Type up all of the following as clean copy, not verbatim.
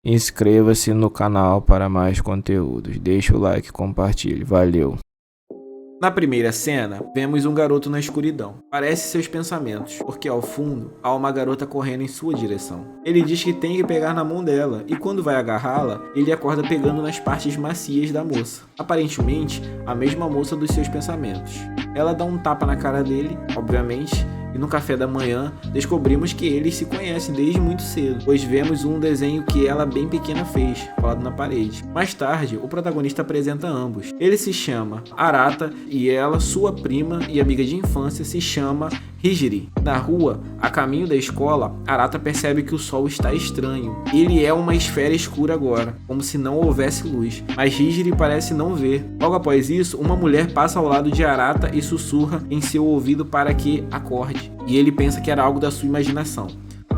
Inscreva-se no canal para mais conteúdos. Deixe o like e compartilhe. Valeu! Na primeira cena, vemos um garoto na escuridão. Parece seus pensamentos, porque ao fundo, há uma garota correndo em sua direção. Ele diz que tem que pegar na mão dela, e quando vai agarrá-la, ele acorda pegando nas partes macias da moça. Aparentemente, a mesma moça dos seus pensamentos. Ela dá um tapa na cara dele, obviamente, e no café da manhã descobrimos que eles se conhecem desde muito cedo, pois vemos um desenho que ela bem pequena fez, colado na parede. Mais tarde, o protagonista apresenta ambos. Ele se chama Arata e ela, sua prima e amiga de infância, se chama Hijiri. Na rua, a caminho da escola, Arata percebe que o sol está estranho. Ele é uma esfera escura agora, como se não houvesse luz, mas Hijiri parece não ver. Logo após isso, uma mulher passa ao lado de Arata e sussurra em seu ouvido para que acorde, e ele pensa que era algo da sua imaginação.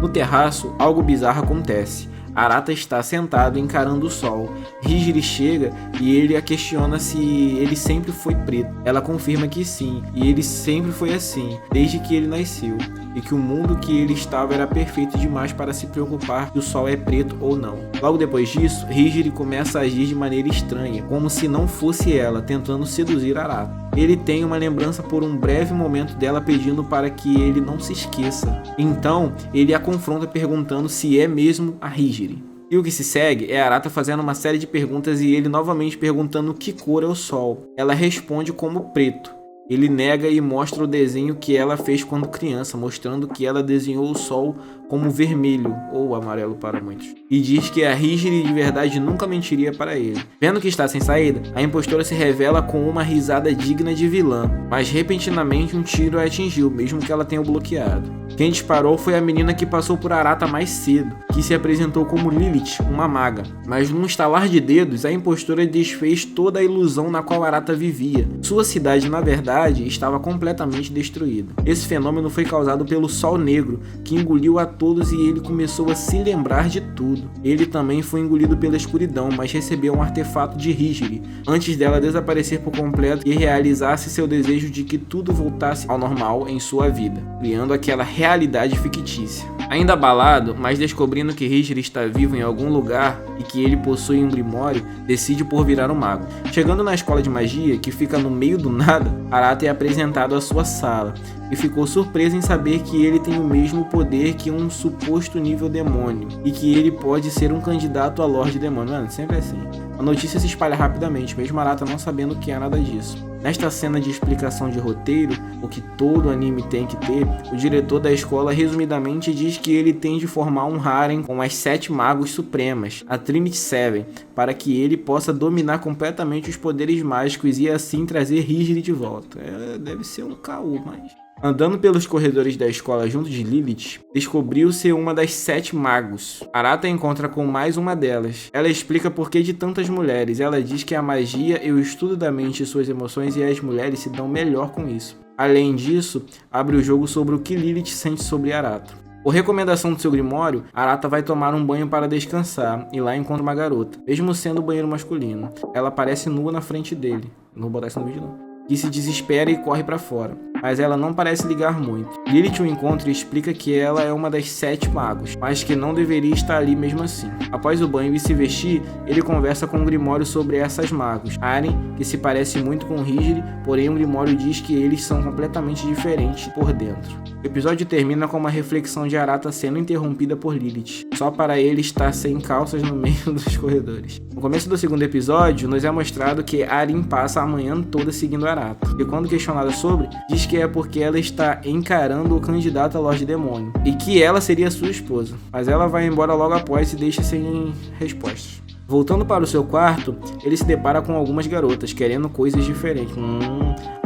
No terraço, algo bizarro acontece. Arata está sentado encarando o sol. Hijiri chega e ele a questiona se ele sempre foi preto. Ela confirma que sim, e ele sempre foi assim, desde que ele nasceu, e que o mundo que ele estava era perfeito demais para se preocupar se o sol é preto ou não. Logo depois disso, Hijiri começa a agir de maneira estranha, como se não fosse ela, tentando seduzir Arata. Ele tem uma lembrança por um breve momento dela pedindo para que ele não se esqueça. Então, ele a confronta perguntando se é mesmo a Hijiri. E o que se segue é Arata fazendo uma série de perguntas e ele novamente perguntando que cor é o sol. Ela responde como preto. Ele nega e mostra o desenho que ela fez quando criança, mostrando que ela desenhou o sol como vermelho ou amarelo para muitos. E diz que a Hijiri de verdade nunca mentiria para ele. Vendo que está sem saída, a impostora se revela com uma risada digna de vilã, mas repentinamente um tiro a atingiu, mesmo que ela tenha o bloqueado. Quem disparou foi a menina que passou por Arata mais cedo, que se apresentou como Lilith, uma maga. Mas num estalar de dedos, a impostora desfez toda a ilusão na qual Arata vivia. Sua cidade, na verdade, estava completamente destruída. Esse fenômeno foi causado pelo Sol Negro, que engoliu a todos e ele começou a se lembrar de tudo. Ele também foi engolido pela escuridão, mas recebeu um artefato de Hijiri, antes dela desaparecer por completo e realizasse seu desejo de que tudo voltasse ao normal em sua vida, criando aquela realidade fictícia. Ainda abalado, mas descobrindo que Hijiri está vivo em algum lugar e que ele possui um grimório, decide por virar um mago. Chegando na escola de magia, que fica no meio do nada, Arata é apresentado à sua sala e ficou surpreso em saber que ele tem o mesmo poder que um suposto nível demônio e que ele pode ser um candidato a Lorde Demônio. Mano, sempre assim. A notícia se espalha rapidamente, mesmo Arata não sabendo que é nada disso. Nesta cena de explicação de roteiro, o que todo anime tem que ter, o diretor da escola resumidamente diz que ele tem de formar um harem com as 7 magos supremas, a Trinity Seven, para que ele possa dominar completamente os poderes mágicos e assim trazer Hijiri de volta. Deve ser um caô, mas... Andando pelos corredores da escola junto de Lilith, descobriu-se uma das 7 magos. Arata encontra com mais uma delas. Ela explica por que de tantas mulheres. Ela diz que a magia e o estudo da mente e suas emoções e as mulheres se dão melhor com isso. Além disso, abre o jogo sobre o que Lilith sente sobre Arata. Por recomendação do seu grimório, Arata vai tomar um banho para descansar e lá encontra uma garota, mesmo sendo o banheiro masculino. Ela aparece nua na frente dele. Não vou botar isso no vídeo não. Que se desespera e corre para fora, mas ela não parece ligar muito. Lilith o encontra e explica que ela é uma das 7 magos, mas que não deveria estar ali mesmo assim. Após o banho e se vestir, ele conversa com o Grimório sobre essas magos. Aren, que se parece muito com Hijiri, porém o Grimório diz que eles são completamente diferentes por dentro. O episódio termina com uma reflexão de Arata sendo interrompida por Lilith, só para ele estar sem calças no meio dos corredores. No começo do segundo episódio, nos é mostrado que Aren passa a manhã toda seguindo Arata, e quando questionada sobre, diz que é porque ela está encarando o candidato a Lorde Demônio, e que ela seria sua esposa, mas ela vai embora logo após e deixa sem respostas. Voltando para o seu quarto, ele se depara com algumas garotas querendo coisas diferentes.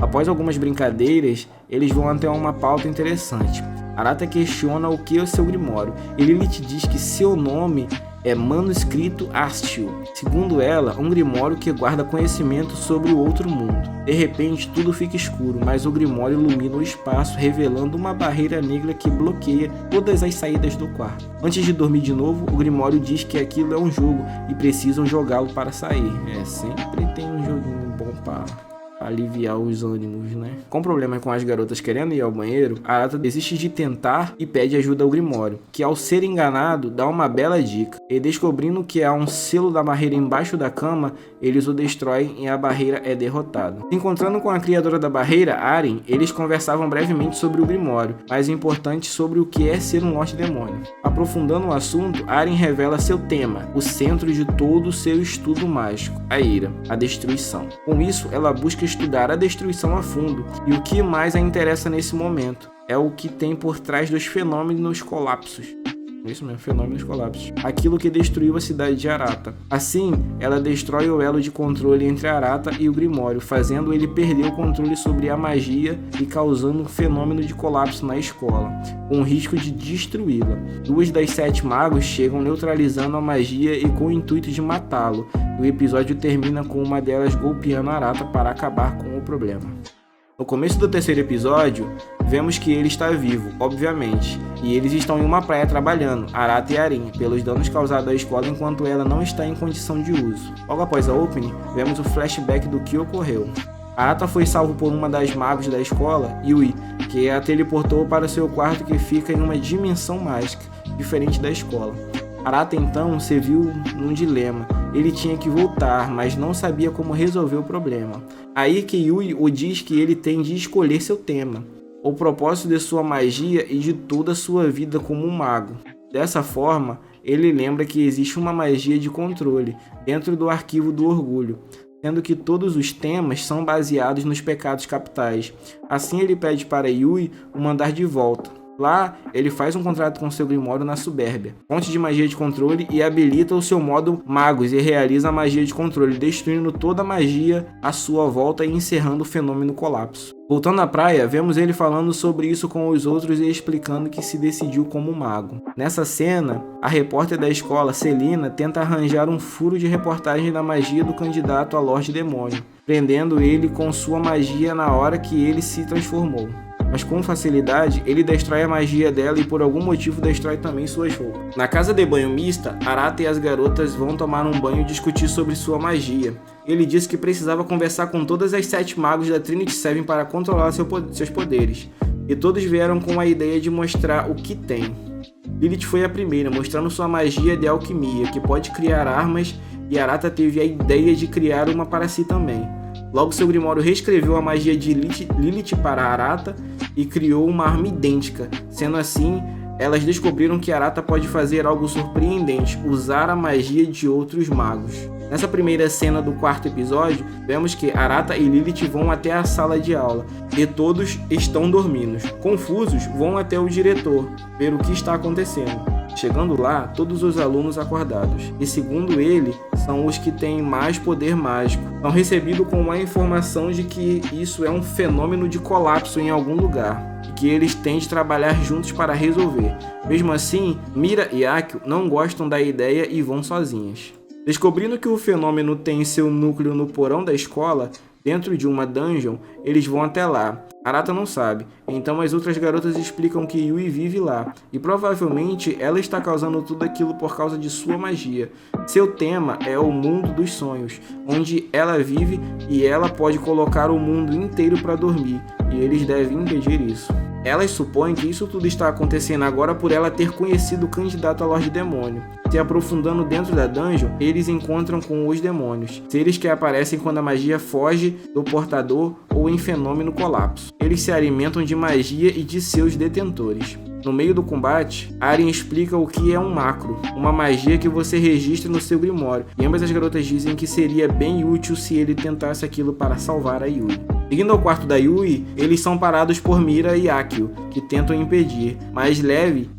Após algumas brincadeiras, eles vão até uma pauta interessante. Arata questiona o que é o seu grimório e Lilith diz que seu nome é Manuscrito Astil. Segundo ela, um grimório que guarda conhecimento sobre o outro mundo. De repente, tudo fica escuro, mas o grimório ilumina o espaço, revelando uma barreira negra que bloqueia todas as saídas do quarto. Antes de dormir de novo, o grimório diz que aquilo é um jogo e precisam jogá-lo para sair. Sempre tem um joguinho bom para aliviar os ânimos, né? Com problemas com as garotas querendo ir ao banheiro, Arata desiste de tentar e pede ajuda ao Grimório, que ao ser enganado dá uma bela dica. E descobrindo que há um selo da barreira embaixo da cama, eles o destroem e a barreira é derrotada. Se encontrando com a criadora da barreira, Aren, eles conversavam brevemente sobre o Grimório, mais importante sobre o que é ser um Lorde Demônio. Aprofundando o assunto, Aren revela seu tema, o centro de todo o seu estudo mágico, a ira, a destruição. Com isso, ela busca estudar a destruição a fundo, e o que mais a interessa nesse momento é o que tem por trás dos fenômenos colapsos. Isso mesmo, fenômenos colapsos. Aquilo que destruiu a cidade de Arata. Assim, ela destrói o elo de controle entre Arata e o Grimório, fazendo ele perder o controle sobre a magia e causando um fenômeno de colapso na escola, com o risco de destruí-la. 2 das 7 magos chegam neutralizando a magia e com o intuito de matá-lo. O episódio termina com uma delas golpeando Arata para acabar com o problema. No começo do terceiro episódio, vemos que ele está vivo, obviamente, e eles estão em uma praia trabalhando, Arata e Aren, pelos danos causados à escola enquanto ela não está em condição de uso. Logo após a opening, vemos o flashback do que ocorreu. Arata foi salvo por uma das magos da escola, Yui, que a teleportou para seu quarto que fica em uma dimensão mágica, diferente da escola. Arata então se viu num dilema. Ele tinha que voltar, mas não sabia como resolver o problema. Aí que Yui o diz que ele tem de escolher seu tema, o propósito de sua magia e de toda a sua vida como um mago. Dessa forma, ele lembra que existe uma magia de controle dentro do arquivo do orgulho, sendo que todos os temas são baseados nos pecados capitais. Assim ele pede para Yui o mandar de volta. Lá, ele faz um contrato com seu Grimório na Supérbia, fonte de magia de controle, e habilita o seu modo magos e realiza a magia de controle, destruindo toda a magia à sua volta e encerrando o fenômeno colapso. Voltando à praia, vemos ele falando sobre isso com os outros e explicando que se decidiu como mago. Nessa cena, a repórter da escola, Celina, tenta arranjar um furo de reportagem da magia do candidato a Lorde Demônio, prendendo ele com sua magia na hora que ele se transformou. Mas com facilidade, ele destrói a magia dela e por algum motivo destrói também suas roupas. Na casa de banho mista, Arata e as garotas vão tomar um banho e discutir sobre sua magia. Ele disse que precisava conversar com todas as 7 magos da Trinity Seven para controlar seus poderes, e todos vieram com a ideia de mostrar o que tem. Lilith foi a primeira, mostrando sua magia de alquimia, que pode criar armas, e Arata teve a ideia de criar uma para si também. Logo, seu Grimório reescreveu a magia de Lilith para Arata e criou uma arma idêntica. Sendo assim, elas descobriram que Arata pode fazer algo surpreendente, usar a magia de outros magos. Nessa primeira cena do 4º episódio, vemos que Arata e Lilith vão até a sala de aula e todos estão dormindo. Confusos, vão até o diretor ver o que está acontecendo. Chegando lá, todos os alunos acordados, e segundo ele, são os que têm mais poder mágico. São recebidos com a informação de que isso é um fenômeno de colapso em algum lugar, e que eles têm de trabalhar juntos para resolver. Mesmo assim, Mira e Akio não gostam da ideia e vão sozinhas. Descobrindo que o fenômeno tem seu núcleo no porão da escola, dentro de uma dungeon, eles vão até lá. Arata não sabe, então as outras garotas explicam que Yui vive lá, e provavelmente ela está causando tudo aquilo por causa de sua magia. Seu tema é o mundo dos sonhos, onde ela vive e ela pode colocar o mundo inteiro para dormir, e eles devem impedir isso. Elas supõem que isso tudo está acontecendo agora por ela ter conhecido o candidato a Lorde Demônio. Se aprofundando dentro da dungeon, eles encontram com os demônios, seres que aparecem quando a magia foge do portador ou em fenômeno colapso. Eles se alimentam de magia e de seus detentores. No meio do combate, Aren explica o que é um macro, uma magia que você registra no seu Grimório, e ambas as garotas dizem que seria bem útil se ele tentasse aquilo para salvar a Yui. Seguindo ao quarto da Yui, eles são parados por Mira e Akio, que tentam impedir, mas Levi,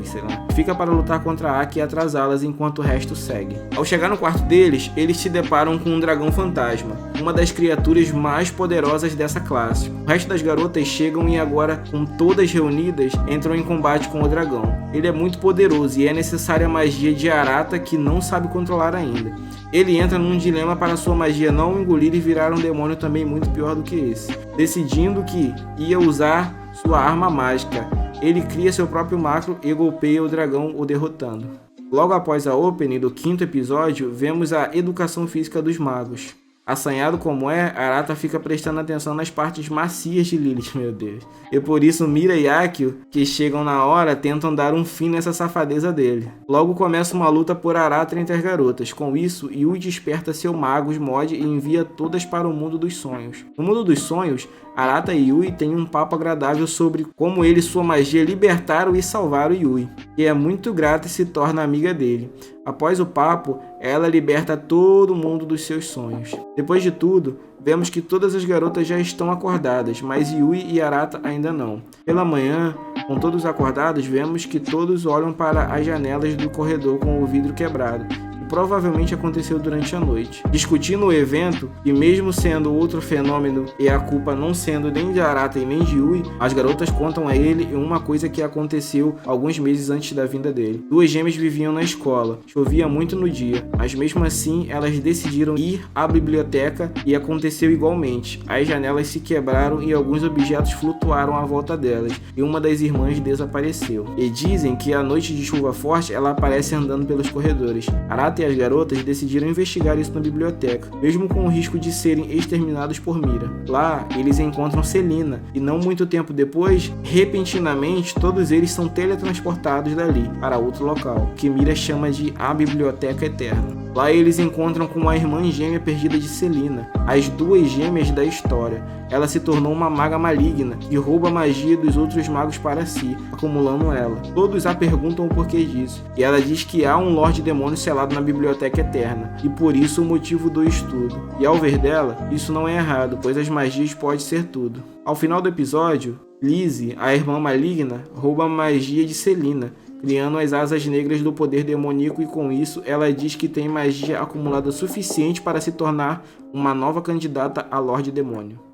sei lá, fica para lutar contra Aki e atrasá-las enquanto o resto segue. Ao chegar no quarto deles, eles se deparam com um dragão fantasma, uma das criaturas mais poderosas dessa classe. O resto das garotas chegam e agora, com todas reunidas, entram em combate com o dragão. Ele é muito poderoso e é necessária a magia de Arata que não sabe controlar ainda. Ele entra num dilema para sua magia não o engolir e virar um demônio também muito pior do que esse. Decidindo que ia usar sua arma mágica, ele cria seu próprio macro e golpeia o dragão, o derrotando. Logo após a opening do 5º episódio, vemos a educação física dos magos. Assanhado como é, Arata fica prestando atenção nas partes macias de Lilith, meu Deus. E por isso Mira e Akio, que chegam na hora, tentam dar um fim nessa safadeza dele. Logo começa uma luta por Arata entre as garotas. Com isso, Yui desperta seu Magus Mod e envia todas para o mundo dos sonhos. No mundo dos sonhos, Arata e Yui têm um papo agradável sobre como ele e sua magia libertaram e salvaram Yui, que é muito grata e se torna amiga dele. Após o papo, ela liberta todo mundo dos seus sonhos. Depois de tudo, vemos que todas as garotas já estão acordadas, mas Yui e Arata ainda não. Pela manhã, com todos acordados, vemos que todos olham para as janelas do corredor com o vidro quebrado. Provavelmente aconteceu durante a noite. Discutindo o evento, e mesmo sendo outro fenômeno e a culpa não sendo nem de Arata e nem de Yui, as garotas contam a ele uma coisa que aconteceu alguns meses antes da vinda dele. Duas gêmeas viviam na escola, chovia muito no dia, mas mesmo assim elas decidiram ir à biblioteca e aconteceu igualmente. As janelas se quebraram e alguns objetos flutuaram à volta delas, e uma das irmãs desapareceu. E dizem que à noite de chuva forte ela aparece andando pelos corredores. Arata e as garotas decidiram investigar isso na biblioteca, mesmo com o risco de serem exterminados por Mira. Lá, eles encontram Selina, e não muito tempo depois, repentinamente, todos eles são teletransportados dali para outro local, que Mira chama de a Biblioteca Eterna. Lá eles encontram com a irmã gêmea perdida de Selina, as duas gêmeas da história. Ela se tornou uma maga maligna e rouba a magia dos outros magos para si, acumulando ela. Todos a perguntam o porquê disso, e ela diz que há um Lorde Demônio selado na Biblioteca Eterna, e por isso o motivo do estudo. E ao ver dela, isso não é errado, pois as magias podem ser tudo. Ao final do episódio, Lizzie, a irmã maligna, rouba a magia de Selina, criando as asas negras do poder demoníaco, e com isso ela diz que tem magia acumulada suficiente para se tornar uma nova candidata a Lorde Demônio.